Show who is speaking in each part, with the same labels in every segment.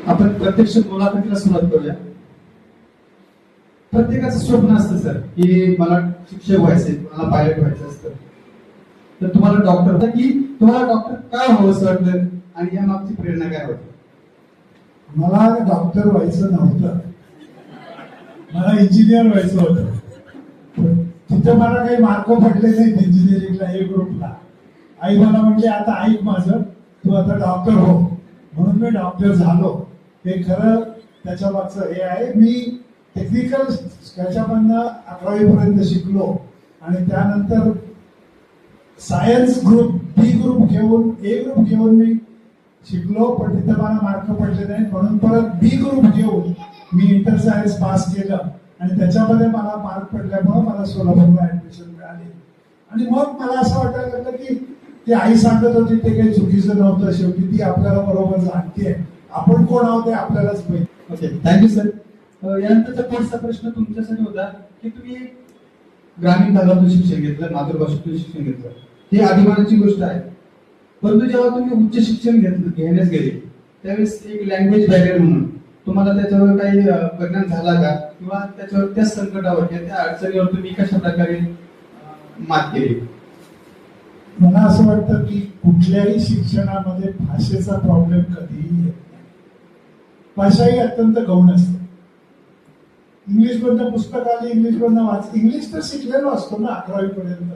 Speaker 1: आपण प्रत्यक्ष मुलाखतीला सुरुवात करूया. प्रत्येकाचं स्वप्न असतं सर की मला शिक्षक व्हायचंय, मला पायलट व्हायचं असतं. तर तुम्हाला डॉक्टर की तुम्हाला डॉक्टर का व्हावं असं वाटलं आणि या मागची प्रेरणा काय होती?
Speaker 2: मला डॉक्टर व्हायचं नव्हतं, मला इंजिनियर व्हायचं होतं. तिथं मला काही मार्क पडले नाहीत इंजिनिअरिंगला ए ग्रुपला. आई मला म्हणजे आता ऐक माझं, तू आता डॉक्टर हो, म्हणून मी डॉक्टर झालो. हे खरं त्याच्या मागचं हे आहे. मी टेक्निकल त्याच्यामधनं 11वी पर्यंत शिकलो आणि त्यानंतर सायन्स ग्रुप बी ग्रुप घेऊन ए ग्रुप घेऊन मी शिकलो, पण तिथं मला मार्क पडले नाही. म्हणून परत बी ग्रुप घेऊन मी इंटर सायन्स पास केलं आणि त्याच्यामध्ये मला मार्क पडल्यामुळे मला सोलापूरला ऍडमिशन मिळाली. आणि मग मला असं वाटायला लागलं की ती आई सांगत होती ते काही चुकीचं नव्हतं. शेवटी ती आपल्याला बरोबर सांगते, आपण कोण आहोत ते आपल्यालाच माहिती.
Speaker 1: Okay, thank you sir. यानंतरचा पुढचा प्रश्न तुमच्यासाठी होता की तुम्ही ग्रामीण भागातून शिक्षण घेतलं, मातृभाषेतून शिक्षण घेतलं, ही अभिमानाची गोष्ट आहे. परंतु जेव्हा तुम्ही उच्च शिक्षण घेण्यास गेले त्यावेळेस एक लँग्वेज बॅरियर म्हणून तुम्हाला त्याच्यावर काही परिणाम झाला का, किंवा त्याच्यावर त्या संकटावर किंवा त्या अडचणीवर तुम्ही कशा प्रकारे मात केली?
Speaker 2: मला असं वाटतं की कुठल्याही शिक्षणामध्ये भाषेचा प्रॉब्लेम कधीही येत नाही. भाषा ही अत्यंत गौण असते. इंग्लिश मधनं पुस्तक आली, इंग्लिश मधनं वाच, इंग्लिश तर शिकलेलो असतो ना 11वी पर्यंत,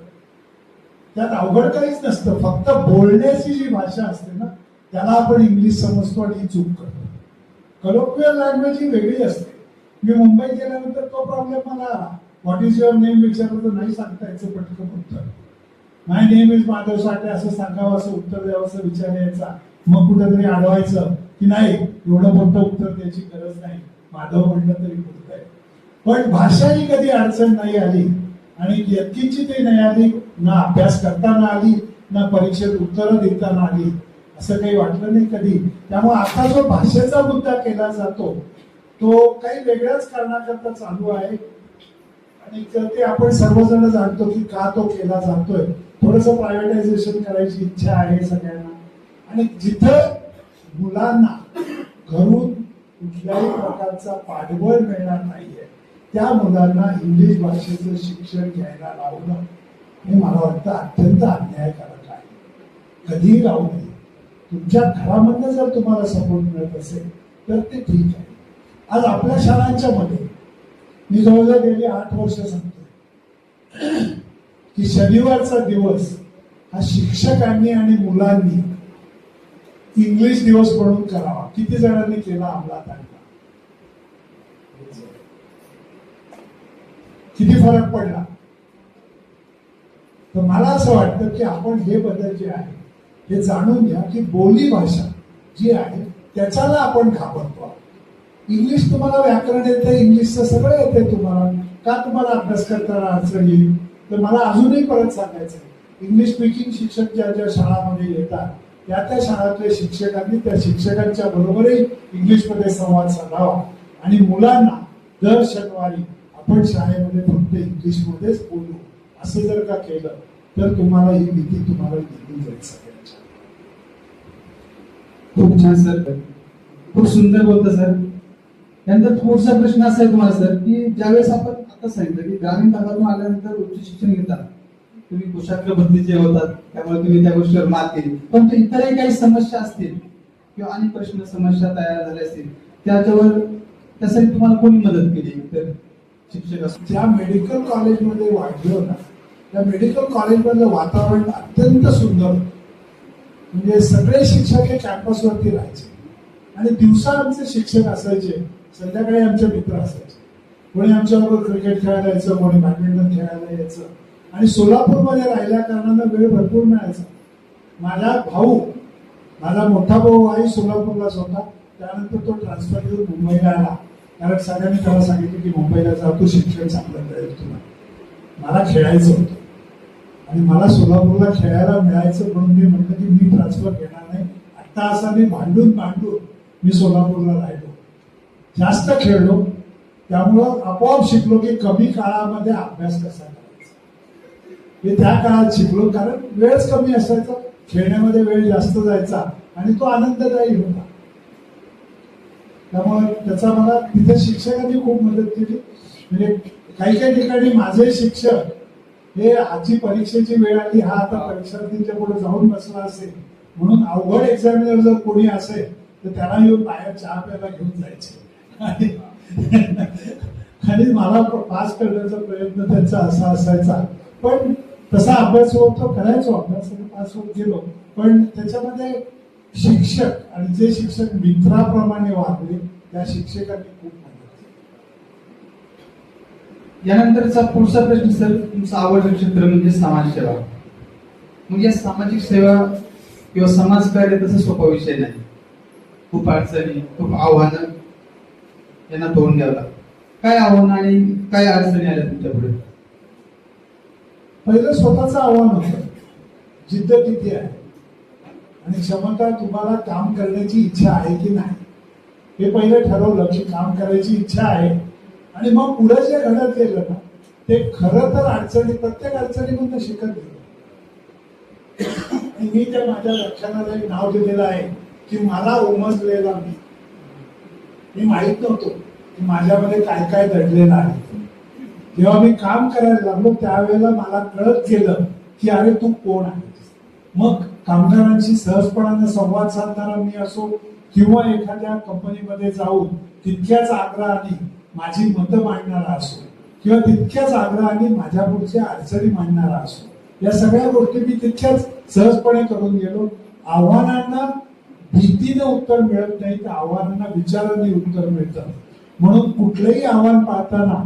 Speaker 2: त्यात अवघड काहीच नसतं. फक्त बोलण्याची जी भाषा असते ना त्याला आपण इंग्लिश समजतो आणि ही चूक करतो. कलोक्वियल लँग्वेज ही वेगळी असते. मी मुंबईत गेल्यानंतर तो प्रॉब्लेम मला आला. व्हॉट इज युअर नेम विचारलं तर नाही सांगता यायचं पटकन उत्तर. माय नेम इज माधव साठे असं सांगावं, असं उत्तर द्यावं, असं विचार यायचा. मग कुठेतरी अडवायचं की नाही एवढं मोठं उत्तर द्यायची गरज नाही, माधव म्हटलं तरी बोलतंय. पण भाषा ही कधी अडचण नाही आली आणि यत्किंची ती नाही आली, ना अभ्यास करताना आली, ना परीक्षेत उत्तरं देताना आली, असं काही वाटलं नाही कधी. त्यामुळे आता जो भाषेचा मुद्दा केला जातो तो काही वेगळ्याच कारणाकरता चालू आहे आणि ते आपण सर्वजण जाणतो की का तो केला जातोय. थोडस प्रायव्हेटायझेशन करायची इच्छा आहे सगळ्यांना. आणि जिथं मुलांना घरून कुठल्याही प्रकारचा पाठबळ मिळणार नाहीये त्या मुलांना इंग्लिश भाषेचं शिक्षण घ्यायला लावणं हे मला वाटतं अत्यंत अन्यायकारक आहे. कधीही लावू नये. तुमच्या घरामधनं जर तुम्हाला सपोर्ट मिळत असेल तर ते ठीक आहे. आज आपल्या शाळांच्या मध्ये मी जवळजवळ गेली 8 वर्ष सांगतोय की शनिवारचा दिवस हा शिक्षकांनी आणि मुलांनी इंग्लिश दिवस म्हणून करावा. किती जणांनी केला अंमलात आणला? किती फरक पडला? तर मला असं वाटतं की आपण हे बदल जे आहे हे जाणून घ्या की बोली भाषा जी आहे त्याच्याला आपण घाबरतो. इंग्लिश तुम्हाला व्याकरण येते, इंग्लिशचं सगळं येते तुम्हाला, का तुम्हाला अभ्यास करताना अडचण येईल? तर मला अजूनही परत सांगायचं आहे, इंग्लिश स्पीकिंग शिक्षक ज्या ज्या शाळामध्ये येतात त्या शाळातल्या शिक्षकांनी त्या शिक्षकांच्या बरोबरही इंग्लिशमध्ये संवाद साधावा आणि मुलांना दर शनिवारी आपण शाळेमध्ये फक्त इंग्लिशमध्येच बोलू असं जर का केलं तर तुम्हाला ही भीती तुम्हाला निघून जाईल सगळ्यांच्या.
Speaker 1: खूप छान सर, खूप सुंदर बोलता सर. त्यानंतर पुढचा प्रश्न असा आहे तुम्हाला सर की ज्यावेळेस आपण आता सांगितलं की ग्रामीण भागातून आल्यानंतर उच्च शिक्षण घेतात, तुम्ही कुशाग्र बदलीचे होतात त्यामुळे तुम्ही त्या गोष्टीवर मात केली, पण इतरही काही समस्या असतील किंवा अनेक प्रश्न समस्या तयार झाल्या असतील त्याच्यावर त्यासाठी तुम्हाला कोणी मदत केली? तर शिक्षक असतील.
Speaker 2: ज्या मेडिकल कॉलेजमध्ये वाढलो ना त्या मेडिकल कॉलेजमधलं वातावरण अत्यंत सुंदर, म्हणजे सगळे शिक्षक हे कॅम्पसवरती राहायचे आणि दिवसा आमचे शिक्षक असायचे, संध्याकाळी आमचे मित्र असायचे. कोणी आमच्याबरोबर क्रिकेट खेळायला यायचं, कोणी बॅडमिंटन खेळायला यायचं आणि सोलापूरमध्ये राहिल्या कारणानं वेळ भरपूर मिळायचा. माझा मोठा भाऊ आई सोलापूरलाच होता, त्यानंतर तो ट्रान्सफर घेऊन मुंबईला आला कारण सगळ्यांनी त्याला सांगितलं की मुंबईला जातो शिक्षण चांगलं मिळेल तुला. मला खेळायचं होतं आणि मला सोलापूरला खेळायला मिळायचं म्हणून मी म्हटलं की मी ट्रान्सफर घेणार नाही. आता असा मी भांडून मी सोलापूरला राहिलो, जास्त खेळलो, त्यामुळं आपोआप शिकलो की कमी काळामध्ये अभ्यास कसा करायचा हे त्या काळात शिकलो. कारण वेळच कमी असायचा, खेळण्यामध्ये वेळ जास्त जायचा आणि तो आनंददायी होता. त्यामुळे त्याचा मला तिथे शिक्षकांनी खूप मदत केली. म्हणजे काही काही ठिकाणी माझे शिक्षक हे आजची परीक्षेची वेळ आली, हा आता परीक्षार्थींच्या पुढे जाऊन बसला असेल म्हणून अवघड एक्झामिनर जर कोणी असेल तर त्याला येऊन बाहेर चहा प्यायला घेऊन जायचे आणि मला पास करण्याचा प्रयत्न त्यांचा असा असायचा. पण तसा अभ्यास होतो, करायचो अभ्यास आणि पास होत गेलो. पण त्याच्यामध्ये शिक्षक आणि जे शिक्षक मित्राप्रमाणे वागले त्या शिक्षकांनी खूप मदत केली.
Speaker 1: यानंतरचा पुढचा प्रश्न सर, तुमचं आवडतं क्षेत्र म्हणजे समाजसेवा. मग या सामाजिक सेवा किंवा समाजकार्य तसा सोपा विषय नाही. खूप अडचणी, खूप आव्हानं यांना तोंड द्यावं लागतं. काय आव्हान आणि काय अडचणी आल्या तुमच्या पुढे?
Speaker 2: पहिलं स्वतःचं आव्हान होतं, जिद्द किती आहे आणि क्षमता, तुम्हाला काम करण्याची इच्छा आहे की नाही हे पहिलं ठरवलं की काम करायची इच्छा आहे. आणि मग पुढे जे घडत गेलं ना ते खरं तर अडचणी, प्रत्येक अडचणीमधून शिकत गेलो. मी त्या माझ्या व्याख्यानाला एक नाव दिलेलं आहे की मला उमजलेला मी माहित नव्हतो की माझ्यामध्ये काय काय दडलेलं आहे. जेव्हा मी काम करायला लागलो त्यावेळेला मला कळत गेलं की अरे तू कोण आहे. मग कामगारांशी सहजपणाने संवाद साधणारा मी असो किंवा एखाद्या कंपनीमध्ये जाऊन तितक्याच आग्रहाने माझी मतं मांडणारा असो किंवा तितक्याच आग्रहाने माझ्या पुढच्या अडचणी मांडणारा असो, या सगळ्या गोष्टी मी तितक्याच सहजपणे करून गेलो. आव्हानांना भीतीने उत्तर मिळत नाही, तर आव्हानांना विचाराने उत्तर मिळतं. म्हणून कुठलंही आव्हान पाहताना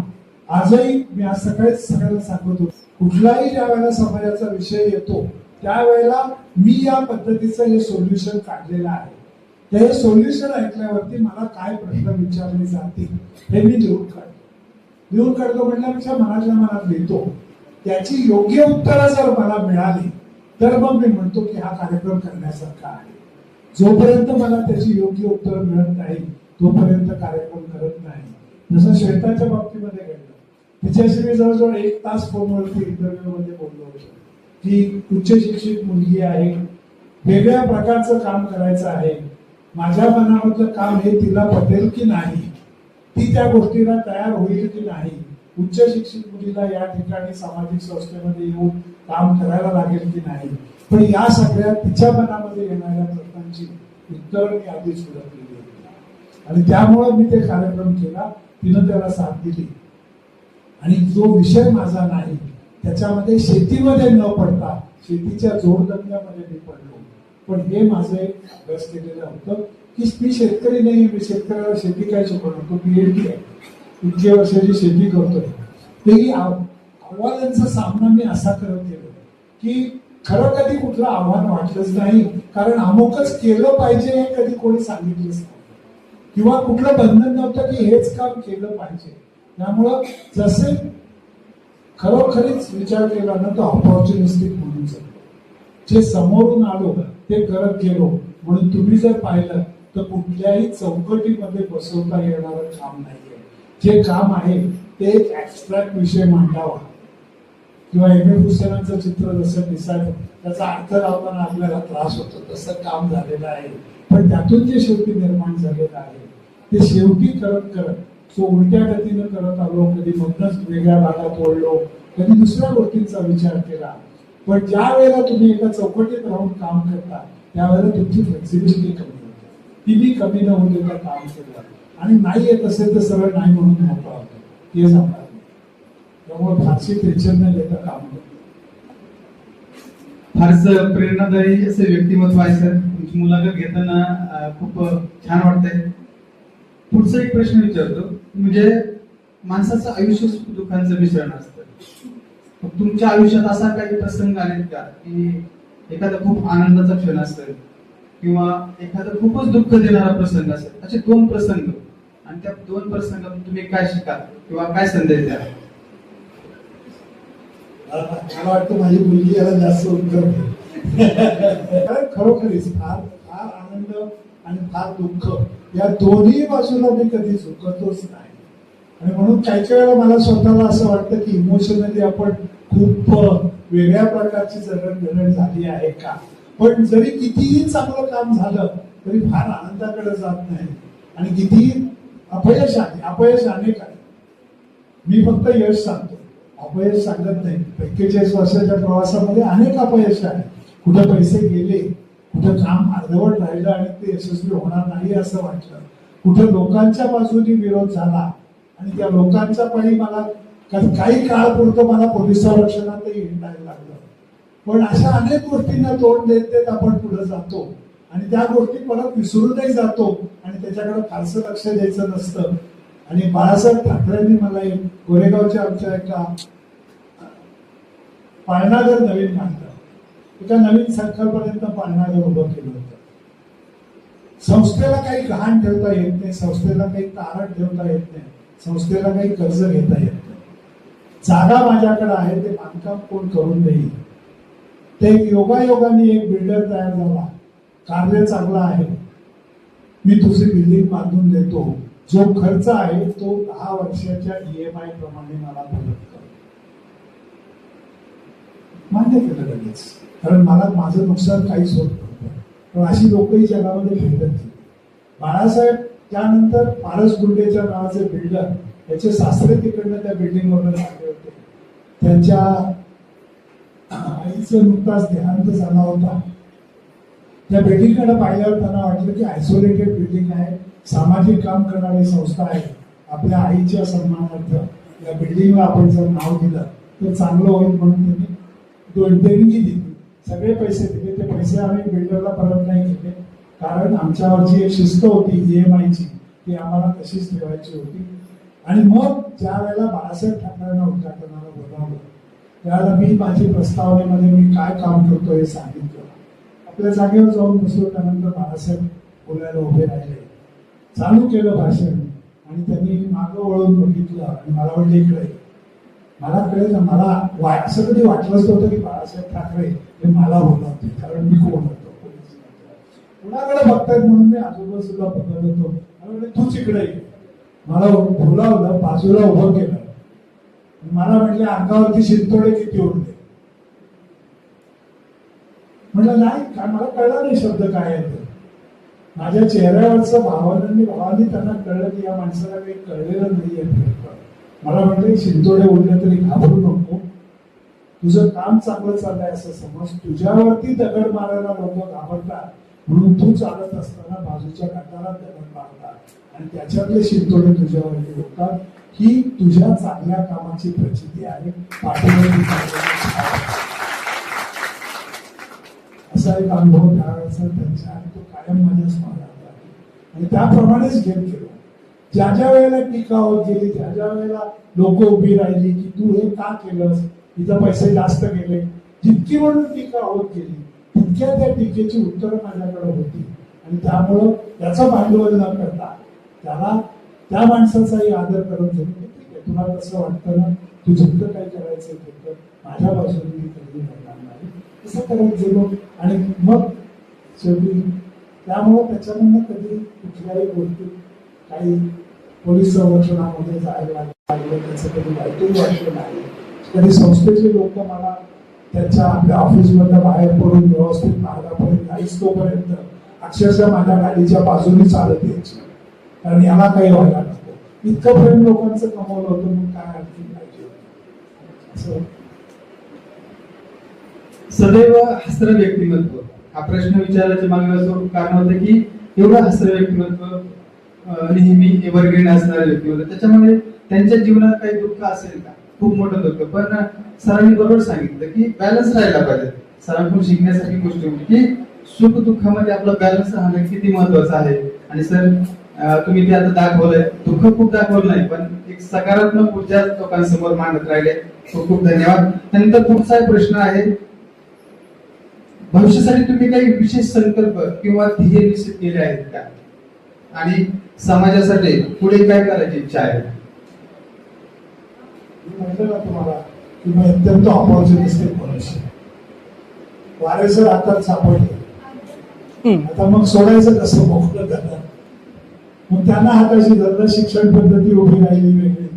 Speaker 2: आजही मी आज सकाळीच सगळ्यांना सांगतो, कुठलाही ज्या वेळेला समाजाचा विषय येतो त्यावेळेला मी या पद्धतीचं हे सोल्युशन काढलेलं आहे. तर हे सोल्युशन ऐकल्यावरती मला काय प्रश्न विचारले जातील हे मी लिहून काढतो म्हटल्यापेक्षा मनातल्या मनात लिहितो. त्याची योग्य उत्तरं जर मला मिळाली तर मग मी म्हणतो की हा कार्यक्रम करण्यासारखा आहे. जोपर्यंत मला त्याची योग्य उत्तर मिळत नाही तोपर्यंत कार्यक्रम करत नाही. जसं श्वेताच्या बाबतीमध्ये घडलं, तिच्याशी मी जवळजवळ 1 तास फोनवरती इंटरव्ह्यू मध्ये बोललो होतो की उच्च शिक्षित मुलगी आहे, वेगळ्या प्रकारचं काम करायचं आहे, माझ्या मनामधलं काम हे तिला पटेल की नाही, ती त्या गोष्टीला तयार होईल की नाही, उच्च शिक्षित मुलीला या ठिकाणी सामाजिक संस्थेमध्ये येऊन काम करायला लागेल की नाही. पण या सगळ्या तिच्या मनामध्ये येणाऱ्या प्रश्नांची उत्तर मी आधीच हुडकलेली होती आणि त्यामुळे मी ते कार्यक्रम केला. तिनं त्याला साथ दिली आणि जो विषय माझा नाही त्याच्यामध्ये शेतीमध्ये न पडता शेतीच्या जोडधंद्यामध्ये मी पडलो. पण हे माझं एक अभ्यास केलेलं होतं की मी शेतकरी नाही, मी शेतकऱ्याला शेती काय शिकवणार, तो PhD आहे, इतके वर्षाची शेती करतोय. तेही आव्हानांचा सामना मी असा करत गेलो की खरं कधी कुठलं आव्हान वाटलंच नाही, कारण अमुकच केलं पाहिजे हे कधी कोणी सांगितलंच नाही किंवा कुठलं बंधन नव्हतं की हेच काम केलं पाहिजे. त्यामुळं जसे खरोखरीच विचार केला ना तर ऑपॉर्च्युनिस्टिक म्हणून जे समोरून आलो ते करत गेलो. म्हणून तुम्ही जर पाहिलं तर कुठल्याही चौकटीमध्ये बसवता येणारं काम नाहीये. जे काम आहे ते एक ऍबस्ट्रॅक्ट विषय मांडावा किंवा M.F. हुसेनांचं चित्र जसं दिसायचं त्याचा अर्थ लावताना आपल्याला त्रास होतो तसं काम झालेलं आहे. पण त्यातून जे शेवटी निर्माण झालेलं आहे ते शेवटी करत करत उलट्या गतीनं करत आलो, कधी मधनच वेगळ्या भागात वळलो, कधी दुसऱ्या गोष्टींचा विचार केला. पण ज्या वेळेला तुम्ही एका चौकटीत राहून काम करता त्यावेळेला तुमची फ्लेक्सिबिलिटी कमी होते. ती बी कमी न होते त्या काम केलं आणि नाही येत असेल तर सरळ नाही म्हणून मोकळा होतो, ते जमणार नाही. त्यामुळे फारशी टेन्शन न घेता काम करतो.
Speaker 1: फारच प्रेरणादायी असे व्यक्तिमत्व आहे सर. तुमची मुलाखत घेताना खूप छान वाटतंय. पुढचा एक प्रश्न विचारतो, म्हणजे माणसाचं आयुष्य सुख दुःखांचं मिश्रण असतं. तुमच्या आयुष्यात असा काही प्रसंग आलेत का की एखादा खूप आनंदाचा क्षण असेल किंवा एखादा खूपच दुःख देणारा प्रसंग असेल, असे 2 प्रसंग, आणि त्या 2 प्रसंगातून तुम्ही काय शिकाल किंवा काय संदेश द्याल?
Speaker 2: मला वाटतं माझी मुलगी याला जास्त उत्तर कारण खरोखरीच फार फार आनंद आणि फार दुःख या दोन्ही बाजूला मी कधी झुकतोच नाही. आणि म्हणून काही वेळेला मला स्वतःला असं वाटतं की इमोशनली आपण खूप वेगळ्या प्रकारची जडणघडण झाली आहे का. पण जरी कितीही चांगलं काम झालं तरी फार आनंदाकडे जात नाही. आणि किती अपयश आले, अपयश अनेक आले. मी फक्त यश सांगतो, अपयश सांगत नाही. 45 वर्षाच्या प्रवासामध्ये अनेक अपयश आले. कुठं पैसे गेले, कुठं काम अर्धवट राहिलं आणि ते यशस्वी होणार नाही असं वाटलं, कुठं लोकांच्या बाजूने विरोध झाला आणि त्या लोकांच्या पायी मला काही काळापुरतं मला पोलीस संरक्षणातही हिंडायला लागलं. पण अशा अनेक गोष्टींना तोंड देत देत आपण पुढे जातो आणि त्या गोष्टी परत विसरूनही जातो आणि त्याच्याकडे फारसं लक्ष द्यायचं नसतं. आणि बाळासाहेब ठाकरेंनी मला एक गोरेगावच्या आमच्या एका पाळणाघर नवीन बांधलं, एका नवीन संकल्पनेत पाळणाघर उभं केलं होतं. संस्थेला काही गहाण ठेवता येत नाही, संस्थेला काही तारण ठेवता येत नाही, संस्थेला काही कर्ज घेता येत नाही. जागा माझ्याकडे आहे, ते बांधकाम कोण करून देईल. ते योगायोगाने एक बिल्डर तयार झाला, कार्य चांगलं आहे, मी तुझी बिल्डिंग बांधून देतो, जो खर्च आहे तो 10 वर्षाच्या EMI प्रमाणे मला परत कर. मान्य केलं लगेच, कारण मला माझं नुकसान काहीच होत नव्हतं. पण अशी लोकही जगामध्ये भेटत नाही. बाळासाहेब त्यानंतर पारस गुंडेच्या नावाचे बिल्डर, त्याचे सासरे तिकडनं त्या बिल्डिंग वगैरे आले होते. त्यांच्या आईचं नुकताच देहांत झाला होता. त्या बिल्डिंगकडे पाहिल्यावर त्यांना वाटलं की आयसोलेटेड बिल्डिंग आहे, सामाजिक काम करणारी संस्था आहे, आपल्या आईच्या सन्मानार्थ या बिल्डिंगला आपण जर नाव दिलं तर चांगलं होईल. म्हणून त्यांनी देणगी दिली, सगळे पैसे दिले. ते पैसे आम्ही बिल्डरला परत नाही केले, कारण आमच्यावरची एक शिस्त होती EMIची, ती आम्हाला तशीच ठेवायची होती. आणि मग ज्या वेळेला बाळासाहेब ठाकरेंना उद्घाटनाला बोलावलं त्यावेळेला मी माझी प्रस्तावनेमध्ये मी काय काम करतो हे सांगितलं. आपल्या जागेवर जाऊन बसलो, त्यानंतर बाळासाहेब बोलायला उभे राहिले, चालू केलं भाषण आणि त्यांनी मागं वळून बघितलं आणि मला वाटलं इकडे. मला कळलं, मला असं कधी वाटलंच नव्हतं की बाळासाहेब ठाकरे हे मला बोलवते, कारण मी कोण होतो, कुणाकडे बघतायत म्हणून मी आजूबाजूला बघत होतो. मला म्हटलं तूच इकडे ये. मला बोलावलं, बाजूला उभं केलं, मला म्हटलं अंगावरती शिंतोडे किती उडले. म्हटलं नाही, काय मला कळलं नाही शब्द काय आहे ते. माझ्या चेहऱ्यावरचं भावानी त्यांना कळलं की या माणसाला काही कळलेलं नाहीये. मला म्हटलं शिंतोडे उडले तरी घाबरू नको, तुझं काम चांगलं चाललंय असं समज. तुझ्यावरती दगड मारायला लोक घाबरतात, म्हणून तू चालत असताना बाजूच्या काठाला दगड मारतात आणि त्याच्यातले शिंतोडे तुझ्यावरती होतात. ही तुझ्या चांगल्या कामाची प्रचिती आहे. असा एक अनुभव त्यावेळेचा त्यांचा आणि तो कायम माझ्या स्मरणात आहे. आणि त्याप्रमाणेच घेत गेलो. ज्या ज्या वेळेला टीका होत गेली, ज्या ज्या वेळेला लोक उभी राहिली की तू हे का केलंस, तिथं पैसे जास्त गेले, जितकी म्हणून टीका होत गेली तितक्या त्या टीकेची उत्तरं माझ्याकडे होती. आणि त्यामुळं त्याचं भांडवल न करता त्याला त्या माणसाचाही आदर करत होतो. ठीक आहे, तुला कसं वाटतं ना, तू जितकं काय करायचं ते माझ्या बाजूने मी कधी करणार नाही, असं करत गेलो. आणि मग शेवटी त्यामुळं त्याच्यामधनं कधी कुठल्याही गोष्टी काही पोलीस संरक्षणामध्ये जायला लागलं त्याचं कधी वाईटही वाटलं नाही. कधी संस्थेचे लोक मला त्यांच्या आपल्या ऑफिसमधनं बाहेर पडून व्यवस्थित मार्गापर्यंत जाईस तोपर्यंत अक्षरशः माझ्या गाडीच्या बाजूने चालत यायची, कारण याला काही व्हायला नको. इतकं प्रेम लोकांचं कमवलं होतं, मग काय आणखी पाहिजे.
Speaker 1: सदैव हसरं व्यक्तिमत्व हा प्रश्न विचारायच्या मागण्याचं कारण होतं की एवढं हसरं व्यक्तिमत्व, नेहमी एव्हरग्रीन असणारं व्यक्तिमत्व, त्याच्यामध्ये त्यांच्या जीवनात काही दुःख असेल का, खूप मोठं दुःख. पण सरांनी बरोबर सांगितलं की बॅलन्स राहायला पाहिजे. सरांकडून शिकण्यासारखी गोष्ट होती की सुख दुःखामध्ये आपलं बॅलन्स राहणं किती महत्वाचं आहे. आणि सर तुम्ही ते आता दाखवलंय, दुःख खूप दाखवलं नाही पण एक सकारात्मक ऊर्जा लोकांसमोर मांडत राहिले. खूप खूप धन्यवाद. त्यानंतर पुढचा एक प्रश्न आहे, भविष्यासाठी तुम्ही काही विशेष संकल्प किंवा ध्येय निश्चित केले आहेत का, आणि समाजासाठी पुढे काय करायची इच्छा आहे?
Speaker 2: म्हटलं ना तुम्हाला की मी अत्यंत ऑपॉर्च्युनिस्टिक मनुष्य. वारेसर हातात सापडले, आता मग सोडायचं कसं, मोकळं करणार. मग त्यांना हाताशी धरलं, शिक्षण पद्धती उभी राहिली वेगळी.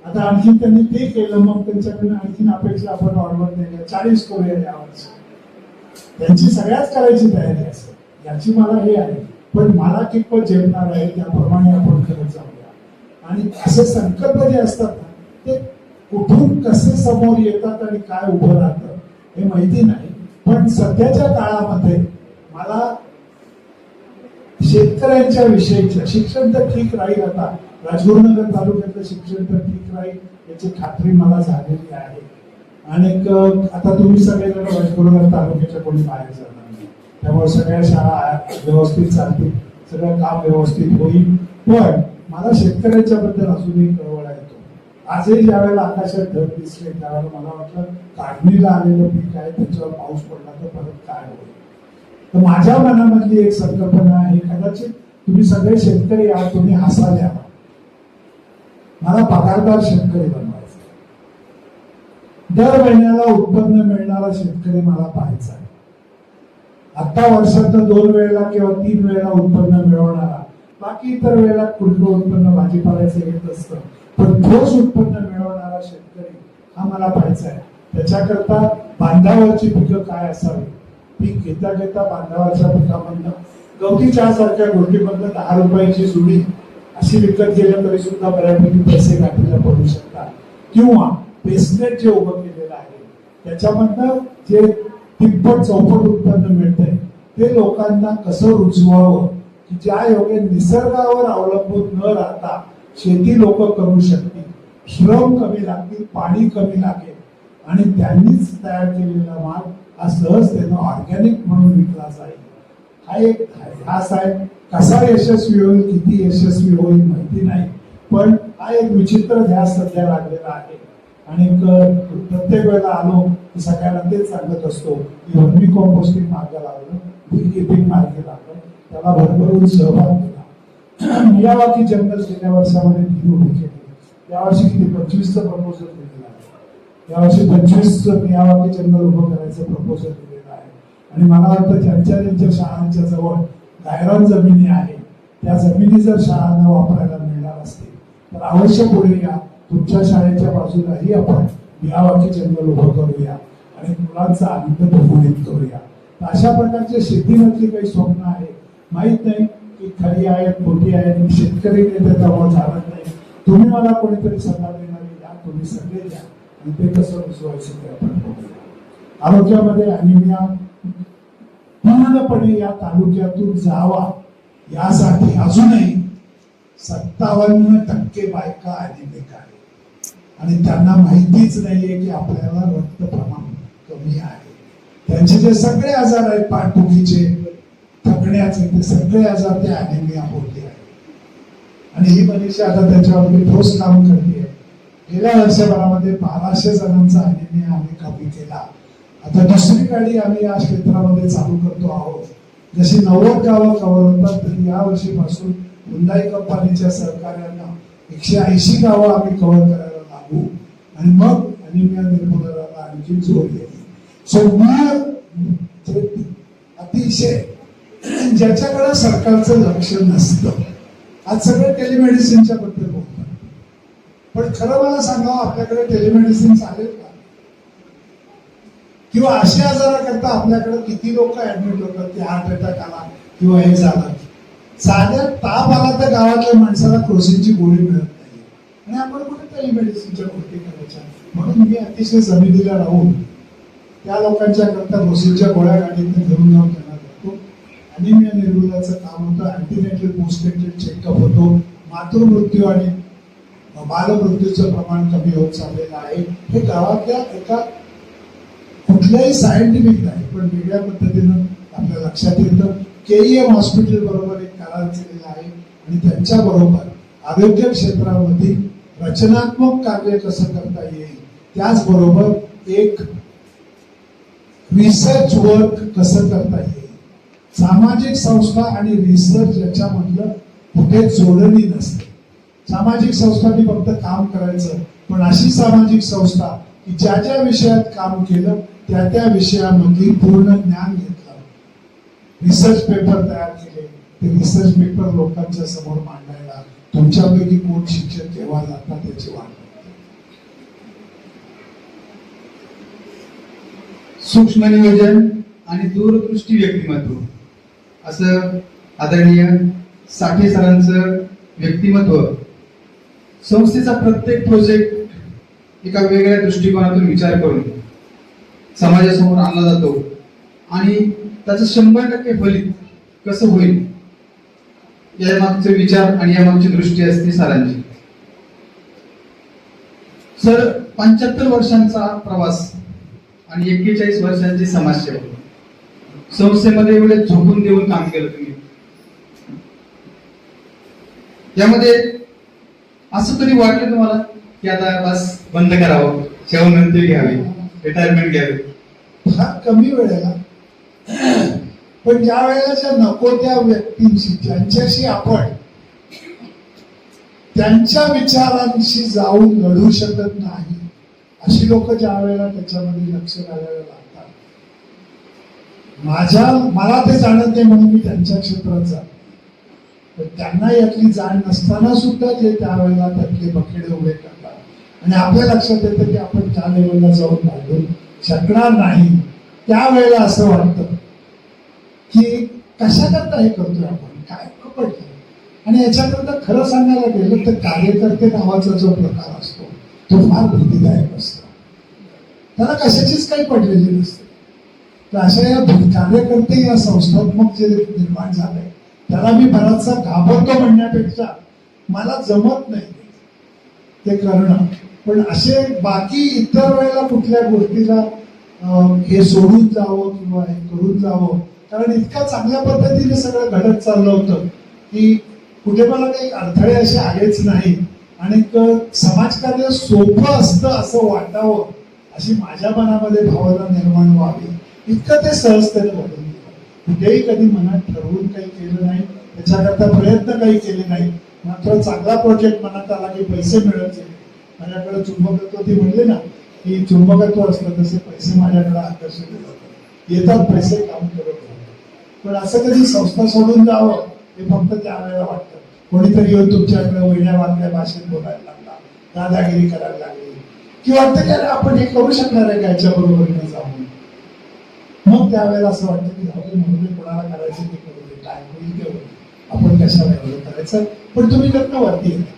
Speaker 2: आता आणखी त्यांनी ते केलं, मग त्यांच्याकडे आणखीन अपेक्षा आपण वाढवत नाही. 40 करूया यावर्षी, त्यांची सगळ्याच करायची तयारी असेल याची मला हे आहे. पण मला कितपत झेपणार आहे त्याप्रमाणे आपण करत जाऊया. आणि असे संकल्प जे असतात ना, ते कुठून कसे समोर येतात आणि काय उभं राहतं हे माहिती नाही. पण सध्याच्या काळामध्ये मला शेतकऱ्यांच्या विषयीचं शिक्षण तर ठीक राहील, आता राजगुरुनगर तालुक्यातलं शिक्षण तर ठीक राहील याची खात्री मला झालेली आहे. आणि आता तुम्ही सगळेजण राजगुरुनगर तालुक्याच्या कोणी बाहेर जाणार नाही, त्यामुळे सगळ्या शाळा व्यवस्थित चालतील, सगळं काम व्यवस्थित होईल. पण मला शेतकऱ्याच्या बद्दल अजूनही कळवळा येतो. आजही ज्यावेळेला आकाशात ढग दिसले त्यावेळेला मला वाटलं काढणीला आलेलं पीक आहे, त्याच्यावर पाऊस पडला तर परत काय होईल. तर माझ्या मनामधली एक संकल्पना आहे, कदाचित तुम्ही सगळे शेतकरी आहात, तुम्ही हसाल यावं, मला पगारदार शेतकरी बनवायचं. दर महिन्याला उत्पन्न मिळणारा शेतकरी मला पाहायचा आहे. आता वर्षात 2 वेळेला किंवा 3 वेळेला उत्पन्न मिळवणारा, बाकी इतर वेळेला कुठलं उत्पन्न भाजीपाल्याचं येत असतं, पण ठोस उत्पन्न मिळवणारा शेतकरी हा मला पाहायचा आहे. त्याच्याकरता बांधावरची पिकं काय असावी, पीक घेता घेता बांधावरच्या पिकामधनं गवती चहा सारख्या गोष्टीमधनं 10 रुपयाची जुडी अशी विकत गेलं तरी सुद्धा बऱ्यापैकी पैसे गाठीला पडू शकतात. किंवा पेस्टनेट जे उभं केलेलं आहे त्याच्यामधनं जे तिप्पट चौपट उत्पन्न मिळतंय ते लोकांना कसं रुजवावं, की ज्या योगे निसर्गावर अवलंबून न राहता शेती लोक करू शकतील, श्रम कमी लागतील, पाणी कमी लागेल आणि त्यांनीच तयार केलेला माल हा सहजतेनं ऑर्गॅनिक म्हणून विकला जाईल. हा एक ध्यास आहे. कसा यशस्वी होईल, किती यशस्वी होईल माहिती नाही, पण हा एक विचित्र ध्यास सध्या लागलेला आहे. आणि प्रत्येक वेळेला आलो की सगळ्यांना तेच सांगत असतो की वर्मी कॉम्पोस्टिंग मार्ग लागलं, बीकीपिंग मार्ग लागलं, त्याला भरभरून सहभाग केला. मियावाकी जंगल गेल्या वर्षामध्ये 3 उभी केली, यावर्षी किती 25चं प्रपोजल दिलेलं आहे. यावर्षी 25चं मियावाकी जंगल उभं करायचं प्रपोजल दिलेलं आहे. आणि मला वाटतं ज्यांच्या शाळांच्या जवळ गायरान जमिनी आहे त्या जमिनी जर शाळांना वापरायला मिळणार असतील तर अवश्य पुढे या. तुमच्या शाळेच्या बाजूलाही आपण मियावाकी जंगल उभं करूया आणि मुलांचा आनंद द्विगुणित करूया. अशा प्रकारच्या शेतीमधली काही स्वप्न आहे, माहित नाही की खरी आहेत खोटी आहेत, मी शेतकरी नेत्याजवळ जाणत नाही. तुम्ही मला कोणीतरी सल्ला देणारे या, तुम्ही सगळे द्या आणि ते कसं रुजवायचं ते आपण बघूया. आरोग्यामध्ये अनिमिया पूर्णपणे या तालुक्यातून जावा यासाठी अजूनही 57% बायका अनिमिक आहेत आणि त्यांना माहितीच नाहीये की आपल्याला रक्त प्रमाण कमी आहे. त्यांचे जे सगळे आजार आहेत, पाठदुखीचे, थकण्याचे, ते सगळे आजार ते अनिमिया होते आहे. आणि ही मनीषा आता त्याच्यावरती ठोस काम करते. गेल्या वर्षभरामध्ये 1200 जणांचा अनिमिया आम्ही कमी केला. आता दुसरी गाडी आम्ही या क्षेत्रामध्ये चालू करतो आहोत. जशी 90 गावं कव्हर होतात तरी या वर्षीपासून हुंडाई कंपनीच्या सहकार्यानं 180 गावं आम्ही कव्हर करायला लागू आणि मग अनिमिया निर्मूलनाला आणखी जोर येईल. सो मी अतिशय ज्याच्याकडे सरकारचं लक्ष नसतं, आज सगळे टेलिमेडिसिनच्या बद्दल बोलतात, पण खरं मला सांगावं आपल्याकडे टेलिमेडिसिन चालेल का? किंवा अशा आजाराकरता आपल्याकडे किती लोक ऍडमिट होतात की हार्ट अटॅक आला किंवा हे झालं, साध्या ताप आला तर गावातल्या माणसाला क्रोसिनची गोळी मिळत नाही आणि आपण कुठे टेलिमेडिसिनच्या गोष्टी करायच्या. म्हणून मी अतिशय जमिनीला राहून त्या लोकांच्या करता क्रोसिनच्या गोळ्या गाडीत घेऊन जाऊन त्यांना करतो. अनिमिया निर्मूलनाचं काम होतं. अँटीनेटल पोस्टनेटल चेकअप होतो. मातृमृत्यू आणि बालमृत्यूचं प्रमाण कमी होत चाललेलं आहे. हे गावातल्या एका कुठल्याही सायंटिफिक नाही पण वेगळ्या पद्धतीनं आपल्या लक्षात येतं. KEM हॉस्पिटल बरोबर एक करार केलेला आहे आणि त्यांच्या बरोबर आरोग्य क्षेत्रामध्ये रचनात्मक कार्य कसं करता येईल, त्याचबरोबर एक रिसर्च वर्क कसं करता येईल. सामाजिक संस्था आणि रिसर्च याच्यामधलं कुठे जोडणी नसते. सामाजिक संस्थांनी फक्त काम करायचं, पण अशी सामाजिक संस्था की ज्या ज्या विषयात काम केलं त्या त्या विषयामधली पूर्ण ज्ञान घेतलं, रिसर्च पेपर तयार केले, ते रिसर्च पेपर लोकांच्या समोर मांडायला तुमच्यापैकी कोण शिक्षक केव्हा जातात त्याची वाट.
Speaker 1: सूक्ष्म नियोजन आणि दूरदृष्टी व्यक्तिमत्व असं आदरणीय साठे सरांचं व्यक्तिमत्व, संस्थेचा प्रत्येक प्रोजेक्ट एका वेगळ्या दृष्टिकोनातून विचार करून समाजासमोर आणला जातो आणि त्याचं 100% फलित कसं होईल या मागचे विचार आणि या मागची दृष्टी असते सरांची. सर 75 वर्षांचा प्रवास आणि 41 वर्षांची समाजसेवा, संस्थेमध्ये एवढे झोकून देऊन काम केलं तुम्ही. यामध्ये असं कधी वाटलं तुम्हाला की आता बस बंद करावं, सेवानिवृत्ती घ्यावी, रिटायरमेंट घ्यावी?
Speaker 2: फार कमी वेळेला, पण ज्या वेळेला ज्या नको त्या व्यक्तींशी ज्यांच्याशी आपण त्यांच्या विचारांशी जाऊन लढू शकत नाही अशी लोक ज्या वेळेला त्याच्यामध्ये लक्ष घालायला लागतात, मला ते जाणत नाही म्हणून मी त्यांच्या क्षेत्रात जातो, पण त्यांना यातली जाण नसताना सुद्धा जे त्यावेळेला त्यातले बखेडे उभे करतात आणि आपल्या लक्षात येतं की आपण त्या लेवलला जाऊन भांडू शकणार नाही, त्यावेळेला असं वाटतं की कशा करता हे करतोय आपण, काय कपट. आणि याच्याकरता खरं सांगायला गेलं तर कार्यकर्ते नावाचा जो प्रकार असतो तो फार भीतीदायक असतो. त्याला कशाचीच काही पडलेली नसते. तर अशा या कार्यकर्ते या संस्थात्मक जे निर्माण झालंय त्याला मी बराचसा घाबरतो म्हणण्यापेक्षा मला जमत नाही ते करणं. पण असे बाकी इतर वेळेला कुठल्या गोष्टीला हे सोडून जावं किंवा हे करून जावं, कारण इतक्या चांगल्या पद्धतीने सगळं घडत चाललं होतं की कुठे मला काही अडथळे असे आलेच नाही आणि समाजकार्य सोपं असतं असं वाटावं अशी माझ्या मनामध्ये भावना निर्माण व्हावी, इतकं ते सहजतेने घडून गेलं. कुठेही कधी मनात ठरवून काही केलं नाही, त्याच्याकरता प्रयत्न काही केले नाही. मात्र चांगला प्रोजेक्ट मनात आला की पैसे मिळायचे. माझ्याकडे चुंबकत्व ती म्हणले ना की चुंबकत्व असतं तसे पैसे माझ्याकडे आकर्षित होतात, येतात पैसे, काम करत होतात. पण असं कधी संस्था सोडून जावं हे फक्त त्यावेळेला वाटतं. कोणीतरी येऊन तुमच्याकडे वेगळ्या वागल्या भाषेत बोलायला लागला, दादागिरी करायला लागली की वाटतं की अरे आपण हे करू शकणार आहे का याच्या बरोबर जाऊन. मग त्यावेळेला असं वाटतं की जाऊ म्हणून कोणाला करायचं ते करू दे, काय होईल ते होईल, आपण कशाला एवढं करायचं. पण तुम्ही करता वरती येता,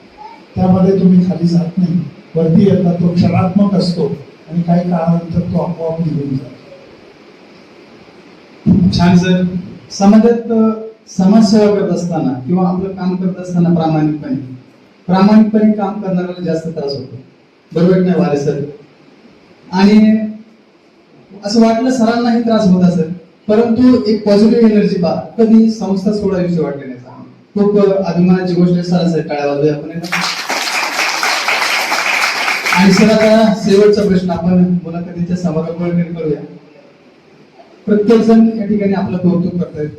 Speaker 2: त्यामध्ये तुम्ही खाली जात नाही. वरती येतात तो क्षणात्मक असतो आणि काही काळानंतर तो आपोआप निघून जातो.
Speaker 1: छान सर. समाजात समाजसेवा करत असताना किंवा आपलं काम करत असताना प्रामाणिकपणे काम करणाऱ्याला जास्त त्रास होतो, बरोबर नाही वाले सर? आणि असं वाटलं सरांनाही त्रास होत असेल, परंतु एक पॉझिटिव्ह एनर्जी पहा, कधी संस्था सोडावीशी वाटली नाही. खूप अभिमानाची गोष्ट आहे. सरांसाठी टाळ्या वाजवूया आपण. आणि सर आता शेवटचा प्रश्न आपण मुलाखतीच्या समारोपाकडे करूया. प्रत्येक जण या ठिकाणी आपलं कौतुक करतायत,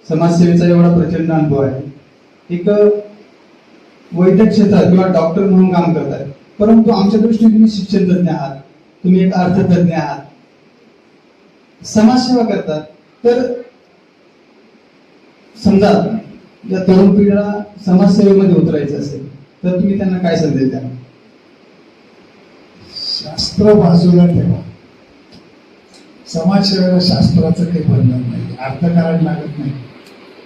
Speaker 1: समाजसेवेचा एवढा प्रचंड अनुभव आहे, एक वैद्यक क्षेत्रात किंवा डॉक्टर म्हणून काम करताय, परंतु आमच्या दृष्टीने तुम्ही शिक्षण तज्ञ आहात, तुम्ही एक अर्थतज्ञ आहात, समाजसेवा करतात. तर समजा या तरुण पिढीला समाजसेवेमध्ये उतरायचं असेल तर तुम्ही त्यांना काय संदेश द्या?
Speaker 2: शास्त्र बाजूला ठेवा. समाजसेवेला शास्त्राचं काही बंधन नाही, अर्थकारण लागत नाही.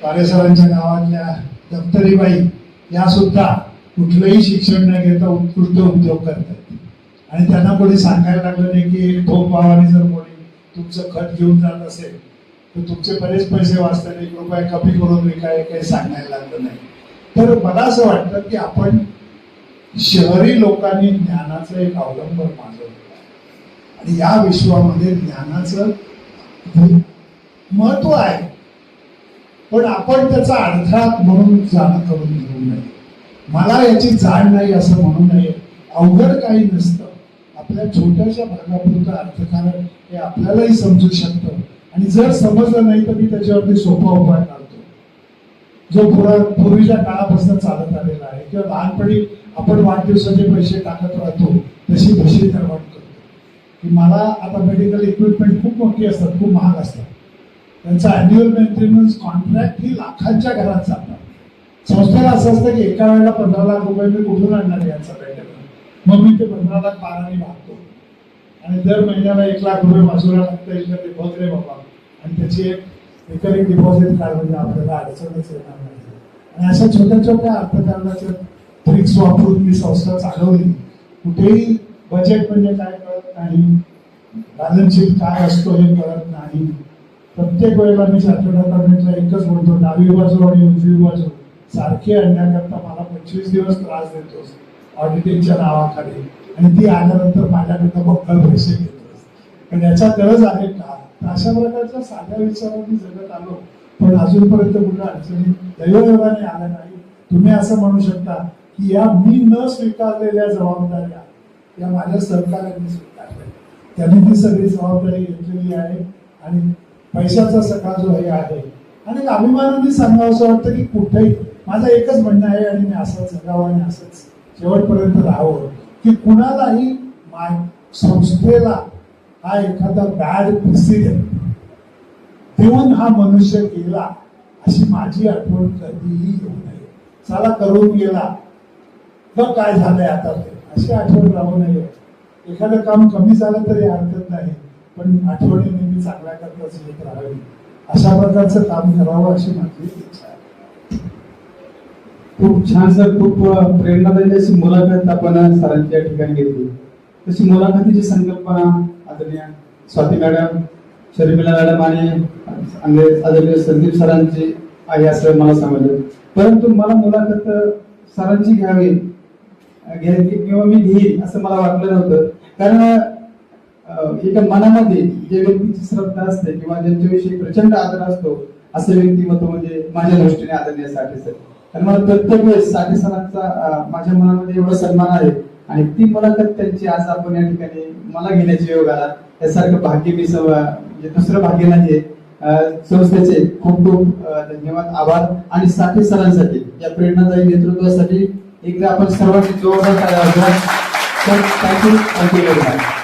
Speaker 2: पारेसरांच्या गावातल्या दप्तरीबाई या सुद्धा कुठलंही शिक्षण न घेता उत्कृष्ट उद्योग करतात आणि त्यांना कोणी सांगायला लागलं नाही की ठोक भावाने जर कोणी तुमचं खत घेऊन जात असेल तर तुमचे बरेच पैसे वाचतात, 1 रुपया कमी करून विकाय, काही सांगायला लागलं नाही. तर मला असं वाटतं की आपण शहरी लोकांनी ज्ञानाचं एक अवलंबन मानलं आणि या विश्वामध्ये ज्ञानाचं महत्व आहे, पण आपण त्याचा अडथळा म्हणून जाणं करून घेऊ नये. मला याची जाण नाही असं म्हणू नये. अवघड काही नसतं. आपल्या छोट्याशा भागापुरतं अर्थकारण हे आपल्यालाही समजू शकतं आणि जर समजलं नाही तर मी त्याच्यावरती सोपा उपाय काढतो, जो पूर्वीच्या काळापासून चालत आलेला आहे. किंवा लहानपणी आपण वाढदिवसाचे पैसे टाकत राहतो तशी भशी निर्माण करतो की मला आता मेडिकल इक्विपमेंट खूप मोठी असतात, खूप महाग असतात, त्यांचा अॅन्युअल मेंटेनन्स कॉन्ट्रॅक्ट ही लाखांच्या घरात जातात. संस्थेला असं असतं की एका वेळेला 15 लाख रुपये मी कुठून आणणार याचा मेंटेनन्स, मग मी ते 15 लाख बाराने भागतो आणि दर महिन्याला 1 लाख रुपये बाजूला लागता येईल का ते बघ रे बाबा. आणि त्याची एक रिकरिंग डिपॉझिट कार्ड म्हणजे आपल्याला अडचणच येणार नाही. आणि अशा छोट्या छोट्या अर्थकारणाच्या ट्रिक्स वापरून मी संस्था चालवली. कुठेही बजेट म्हणजे काय कळत नाही, बॅलन्स शीट काय असतो हे कळत नाही. प्रत्येक वेळेला मी चार्टर्ड अकाउंटंटला एकच म्हणतो, डावी बाजू आणि उजवी बाजू सारखी आणण्याकरता मला 25 दिवस त्रास देतोस ऑडिटिंगच्या नावाखाली, आणि ती आल्यानंतर माझ्याकडनं बक्कल पैसे घेतोस. पण याचा गरज आहे का? तर अशा प्रकारच्या साध्या विचारांनी जगत आलो, पण अजूनपर्यंत कुठल्या अडचणी दैवयोगाने आल्या नाही. तुम्ही असं म्हणू शकता की या मी न स्वीकारलेल्या जबाबदाऱ्या या माझ्या सहकार्याने स्वीकारल्या, त्यांनी ती सगळी जबाबदारी घेतलेली आहे. आणि पैशाचा सखा जो हे आहे, आणि अभिमानाने सांगावं असं वाटतं की कुठेही माझं एकच म्हणणं आहे, आणि मी असंच जगावं आणि असंच शेवटपर्यंत राहावं, की कुणालाही संस्थेला हा एखादा बॅड प्रेसिडेंट देऊन हा मनुष्य गेला अशी माझी आठवण कधीही येऊ नये. चला करून गेला, बघ काय झालंय आता, ते अशी आठवण राहू नये. एखादं काम कमी झालं तरी हरकत नाही, पण आठवणी नेहमी चांगल्या करताच येत राहावी. अशा प्रकारचं काम करावं अशी माझी इच्छा आहे.
Speaker 1: खूप छान सर, खूप प्रेरणादायी अशी मुलाखत आपण सरांच्या ठिकाणी घेतली. तशी मुलाखतीची संकल्पना आदरणीय स्वाती मॅडम, शर्मिला मॅडम आणि आदरणीय संदीप सरांची आहे असं मला समजलं. परंतु मला मुलाखत सरांची घ्यायची किंवा मी घेईन असं मला वाटलं नव्हतं. कारण एका मनामध्ये जे व्यक्तीची श्रद्धा असते किंवा ज्यांच्याविषयी प्रचंड आदर असतो, असे व्यक्तिमत्व म्हणजे माझ्या दृष्टीने आदरणीय साठे सर. कारण मला प्रत्येक वेळेस साठे सरांचा माझ्या मनामध्ये एवढा सन्मान आहे, आणि ती मुलाखत त्यांची आज आपण या ठिकाणी मला घेण्याची योग आला. यासारखं भाग्य मी म्हणजे दुसरं भाग्य नाही. संस्थेचे खूप खूप धन्यवाद, आभार. आणि साठे सरांसाठी या प्रेरणादायी नेतृत्वासाठी एकदा आपण सर्वांनी जोरदार थँक्यू व्हेरी मच.